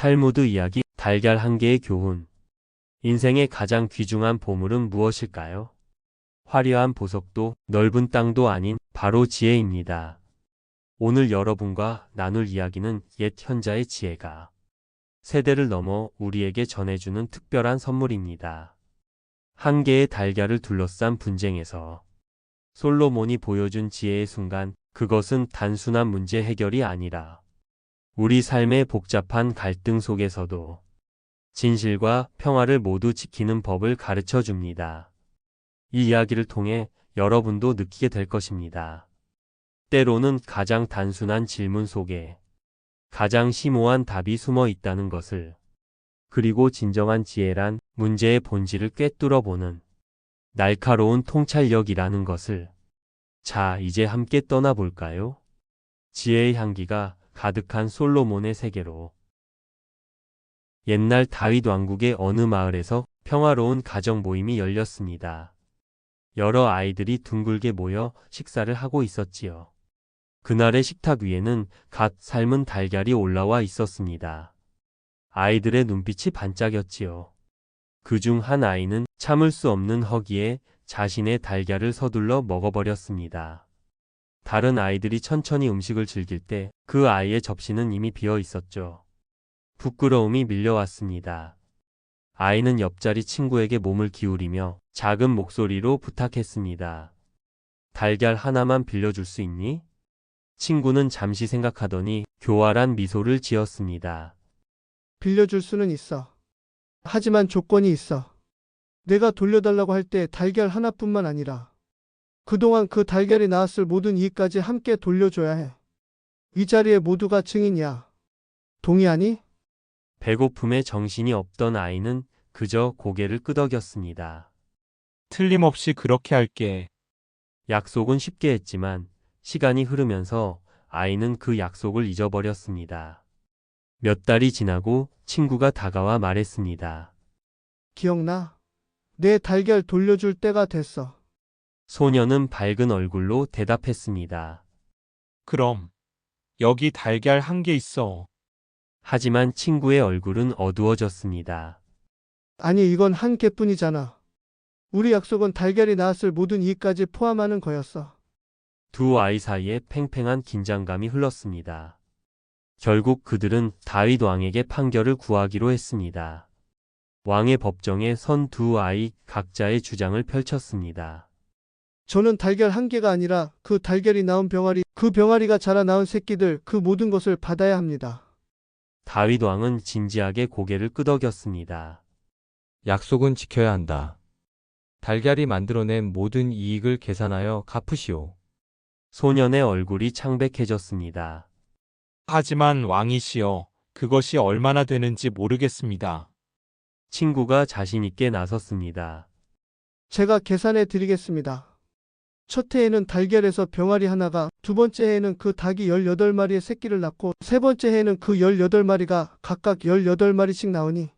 탈무드 이야기, 달걀 한 개의 교훈. 인생의 가장 귀중한 보물은 무엇일까요? 화려한 보석도 넓은 땅도 아닌 바로 지혜입니다. 오늘 여러분과 나눌 이야기는 옛 현자의 지혜가 세대를 넘어 우리에게 전해주는 특별한 선물입니다. 한 개의 달걀을 둘러싼 분쟁에서 솔로몬이 보여준 지혜의 순간, 그것은 단순한 문제 해결이 아니라 우리 삶의 복잡한 갈등 속에서도 진실과 평화를 모두 지키는 법을 가르쳐 줍니다. 이 이야기를 통해 여러분도 느끼게 될 것입니다. 때로는 가장 단순한 질문 속에 가장 심오한 답이 숨어 있다는 것을, 그리고 진정한 지혜란 문제의 본질을 꿰뚫어 보는 날카로운 통찰력이라는 것을. 자, 이제 함께 떠나볼까요? 지혜의 향기가 가득한 솔로몬의 세계로. 옛날 다윗 왕국의 어느 마을에서 평화로운 가정 모임이 열렸습니다. 여러 아이들이 둥글게 모여 식사를 하고 있었지요. 그날의 식탁 위에는 갓 삶은 달걀이 올라와 있었습니다. 아이들의 눈빛이 반짝였지요. 그중 한 아이는 참을 수 없는 허기에 자신의 달걀을 서둘러 먹어버렸습니다. 다른 아이들이 천천히 음식을 즐길 때 그 아이의 접시는 이미 비어 있었죠. 부끄러움이 밀려왔습니다. 아이는 옆자리 친구에게 몸을 기울이며 작은 목소리로 부탁했습니다. 달걀 하나만 빌려줄 수 있니? 친구는 잠시 생각하더니 교활한 미소를 지었습니다. 빌려줄 수는 있어. 하지만 조건이 있어. 내가 돌려달라고 할 때 달걀 하나뿐만 아니라 그동안 그 달걀이 낳았을 모든 이익까지 함께 돌려줘야 해. 이 자리에 모두가 증인이야. 동의하니? 배고픔에 정신이 없던 아이는 그저 고개를 끄덕였습니다. 틀림없이 그렇게 할게. 약속은 쉽게 했지만 시간이 흐르면서 아이는 그 약속을 잊어버렸습니다. 몇 달이 지나고 친구가 다가와 말했습니다. 기억나? 내 달걀 돌려줄 때가 됐어. 소녀는 밝은 얼굴로 대답했습니다. 그럼 여기 달걀 한 개 있어. 하지만 친구의 얼굴은 어두워졌습니다. 아니, 이건 한 개뿐이잖아. 우리 약속은 달걀이 낳았을 모든 이익까지 포함하는 거였어. 두 아이 사이에 팽팽한 긴장감이 흘렀습니다. 결국 그들은 다윗 왕에게 판결을 구하기로 했습니다. 왕의 법정에 선 두 아이 각자의 주장을 펼쳤습니다. 저는 달걀 한 개가 아니라 그 달걀이 낳은 병아리, 그 병아리가 자라 낳은 새끼들, 그 모든 것을 받아야 합니다. 다윗 왕은 진지하게 고개를 끄덕였습니다. 약속은 지켜야 한다. 달걀이 만들어낸 모든 이익을 계산하여 갚으시오. 소년의 얼굴이 창백해졌습니다. 하지만 왕이시여, 그것이 얼마나 되는지 모르겠습니다. 친구가 자신 있게 나섰습니다. 제가 계산해 드리겠습니다. 첫 해에는 달걀에서 병아리 하나가, 두 번째 해에는 그 닭이 18마리의 새끼를 낳고, 세 번째 해에는 그 18마리가 각각 18마리씩 나오니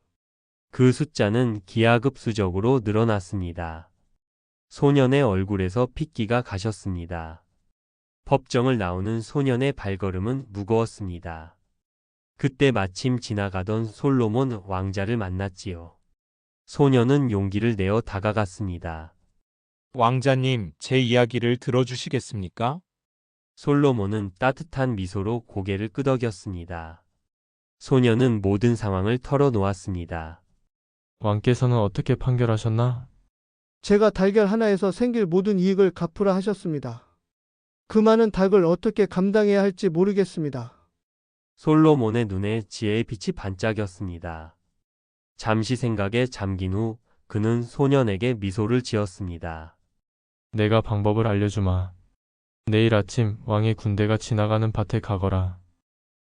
그 숫자는 기하급수적으로 늘어났습니다. 소년의 얼굴에서 핏기가 가셨습니다. 법정을 나오는 소년의 발걸음은 무거웠습니다. 그때 마침 지나가던 솔로몬 왕자를 만났지요. 소년은 용기를 내어 다가갔습니다. 왕자님, 제 이야기를 들어주시겠습니까? 솔로몬은 따뜻한 미소로 고개를 끄덕였습니다. 소년은 모든 상황을 털어놓았습니다. 왕께서는 어떻게 판결하셨나? 제가 달걀 하나에서 생길 모든 이익을 갚으라 하셨습니다. 그 많은 닭을 어떻게 감당해야 할지 모르겠습니다. 솔로몬의 눈에 지혜의 빛이 반짝였습니다. 잠시 생각에 잠긴 후 그는 소년에게 미소를 지었습니다. 내가 방법을 알려주마. 내일 아침 왕의 군대가 지나가는 밭에 가거라.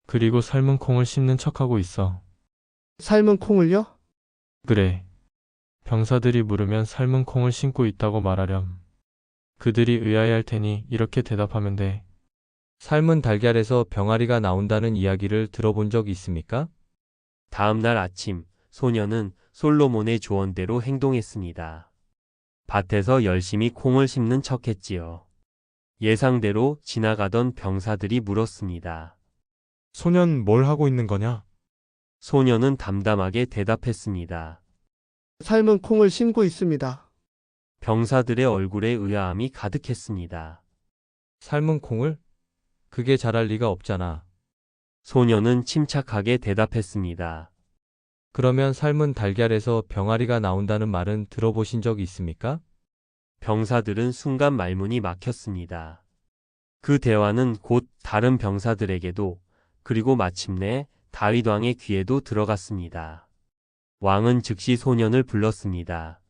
그리고 삶은 콩을 심는 척하고 있어. 삶은 콩을요? 그래. 병사들이 물으면 삶은 콩을 심고 있다고 말하렴. 그들이 의아해할 테니 이렇게 대답하면 돼. 삶은 달걀에서 병아리가 나온다는 이야기를 들어본 적 있습니까? 다음 날 아침, 소년은 솔로몬의 조언대로 행동했습니다. 밭에서 열심히 콩을 심는 척했지요. 예상대로 지나가던 병사들이 물었습니다. 소년 뭘 하고 있는 거냐? 소녀는 담담하게 대답했습니다. 삶은 콩을 심고 있습니다. 병사들의 얼굴에 의아함이 가득했습니다. 삶은 콩을? 그게 자랄 리가 없잖아. 소녀는 침착하게 대답했습니다. 그러면 삶은 달걀에서 병아리가 나온다는 말은 들어보신 적 있습니까? 병사들은 순간 말문이 막혔습니다. 그 대화는 곧 다른 병사들에게도 그리고 마침내 다윗 왕의 귀에도 들어갔습니다. 왕은 즉시 소년을 불렀습니다.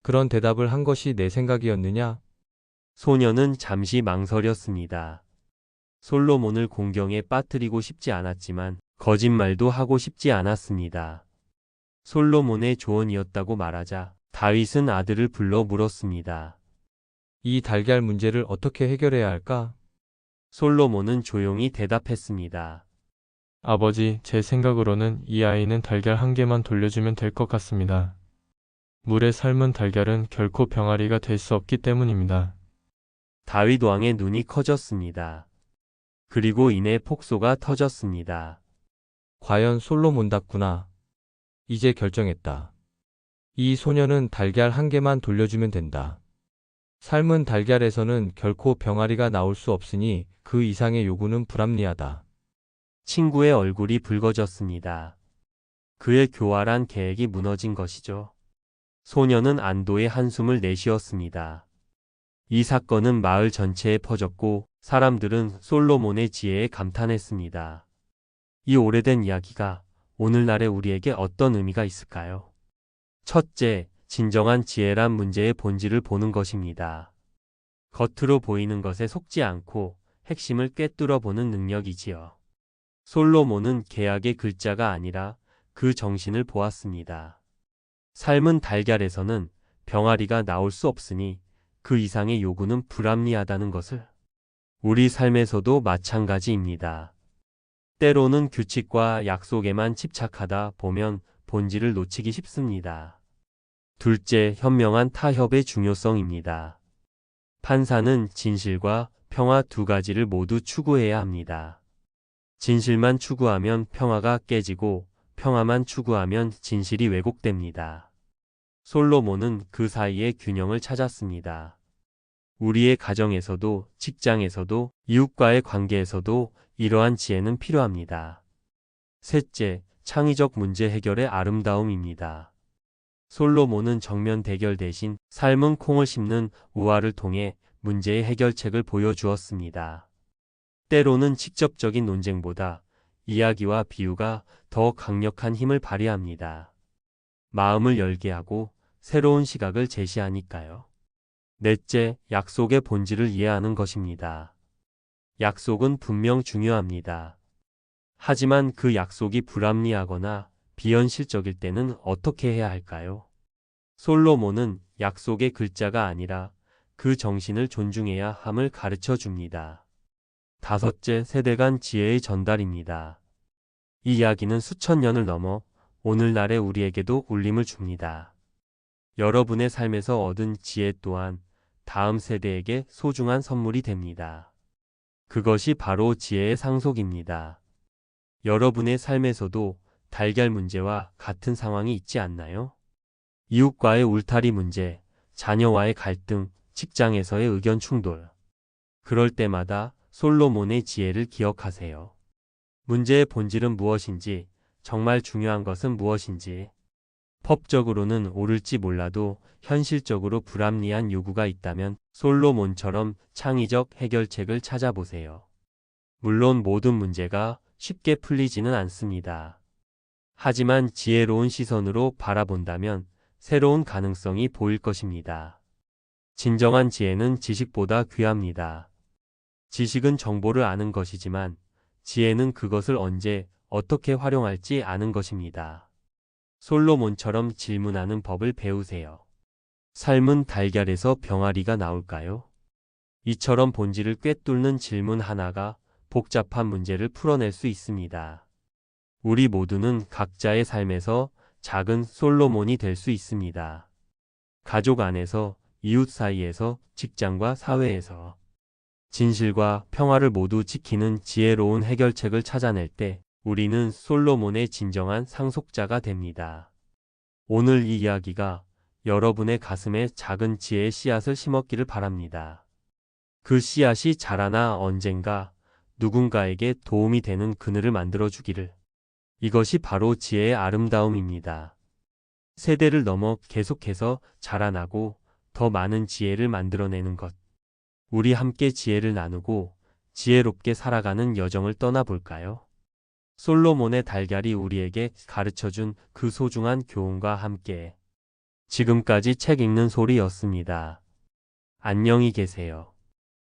그런 대답을 한 것이 내 생각이었느냐? 소년은 잠시 망설였습니다. 솔로몬을 공경에 빠뜨리고 싶지 않았지만 거짓말도 하고 싶지 않았습니다. 솔로몬의 조언이었다고 말하자 다윗은 아들을 불러 물었습니다. 이 달걀 문제를 어떻게 해결해야 할까? 솔로몬은 조용히 대답했습니다. 아버지, 제 생각으로는 이 아이는 달걀 한 개만 돌려주면 될 것 같습니다. 물에 삶은 달걀은 결코 병아리가 될 수 없기 때문입니다. 다윗 왕의 눈이 커졌습니다. 그리고 이내 폭소가 터졌습니다. 과연 솔로몬답구나. 이제 결정했다. 이 소녀는 달걀 한 개만 돌려주면 된다. 삶은 달걀에서는 결코 병아리가 나올 수 없으니 그 이상의 요구는 불합리하다. 친구의 얼굴이 붉어졌습니다. 그의 교활한 계획이 무너진 것이죠. 소녀는 안도의 한숨을 내쉬었습니다. 이 사건은 마을 전체에 퍼졌고 사람들은 솔로몬의 지혜에 감탄했습니다. 이 오래된 이야기가 오늘날의 우리에게 어떤 의미가 있을까요? 첫째, 진정한 지혜란 문제의 본질을 보는 것입니다. 겉으로 보이는 것에 속지 않고 핵심을 꿰뚫어 보는 능력이지요. 솔로몬은 계약의 글자가 아니라 그 정신을 보았습니다. 삶은 달걀에서는 병아리가 나올 수 없으니 그 이상의 요구는 불합리하다는 것을. 우리 삶에서도 마찬가지입니다. 때로는 규칙과 약속에만 집착하다 보면 본질을 놓치기 쉽습니다. 둘째, 현명한 타협의 중요성입니다. 판사는 진실과 평화 두 가지를 모두 추구해야 합니다. 진실만 추구하면 평화가 깨지고 평화만 추구하면 진실이 왜곡됩니다. 솔로몬은 그 사이의 균형을 찾았습니다. 우리의 가정에서도 직장에서도 이웃과의 관계에서도 이러한 지혜는 필요합니다. 셋째, 창의적 문제 해결의 아름다움입니다. 솔로몬은 정면 대결 대신 삶은 콩을 심는 우화를 통해 문제의 해결책을 보여주었습니다. 때로는 직접적인 논쟁보다 이야기와 비유가 더 강력한 힘을 발휘합니다. 마음을 열게 하고 새로운 시각을 제시하니까요. 넷째, 약속의 본질을 이해하는 것입니다. 약속은 분명 중요합니다. 하지만 그 약속이 불합리하거나 비현실적일 때는 어떻게 해야 할까요? 솔로몬은 약속의 글자가 아니라 그 정신을 존중해야 함을 가르쳐 줍니다. 다섯째, 세대 간 지혜의 전달입니다. 이 이야기는 수천 년을 넘어 오늘날의 우리에게도 울림을 줍니다. 여러분의 삶에서 얻은 지혜 또한 다음 세대에게 소중한 선물이 됩니다. 그것이 바로 지혜의 상속입니다. 여러분의 삶에서도 달걀 문제와 같은 상황이 있지 않나요? 이웃과의 울타리 문제, 자녀와의 갈등, 직장에서의 의견 충돌. 그럴 때마다 솔로몬의 지혜를 기억하세요. 문제의 본질은 무엇인지, 정말 중요한 것은 무엇인지. 법적으로는 옳을지 몰라도 현실적으로 불합리한 요구가 있다면 솔로몬처럼 창의적 해결책을 찾아보세요. 물론 모든 문제가 쉽게 풀리지는 않습니다. 하지만 지혜로운 시선으로 바라본다면 새로운 가능성이 보일 것입니다. 진정한 지혜는 지식보다 귀합니다. 지식은 정보를 아는 것이지만 지혜는 그것을 언제 어떻게 활용할지 아는 것입니다. 솔로몬처럼 질문하는 법을 배우세요. 삶은 달걀에서 병아리가 나올까요? 이처럼 본질을 꿰뚫는 질문 하나가 복잡한 문제를 풀어낼 수 있습니다. 우리 모두는 각자의 삶에서 작은 솔로몬이 될 수 있습니다. 가족 안에서, 이웃 사이에서, 직장과 사회에서. 진실과 평화를 모두 지키는 지혜로운 해결책을 찾아낼 때 우리는 솔로몬의 진정한 상속자가 됩니다. 오늘 이 이야기가 여러분의 가슴에 작은 지혜의 씨앗을 심었기를 바랍니다. 그 씨앗이 자라나 언젠가 누군가에게 도움이 되는 그늘을 만들어주기를. 이것이 바로 지혜의 아름다움입니다. 세대를 넘어 계속해서 자라나고 더 많은 지혜를 만들어내는 것. 우리 함께 지혜를 나누고 지혜롭게 살아가는 여정을 떠나볼까요? 솔로몬의 달걀이 우리에게 가르쳐준 그 소중한 교훈과 함께 지금까지 책 읽는 소리였습니다. 안녕히 계세요.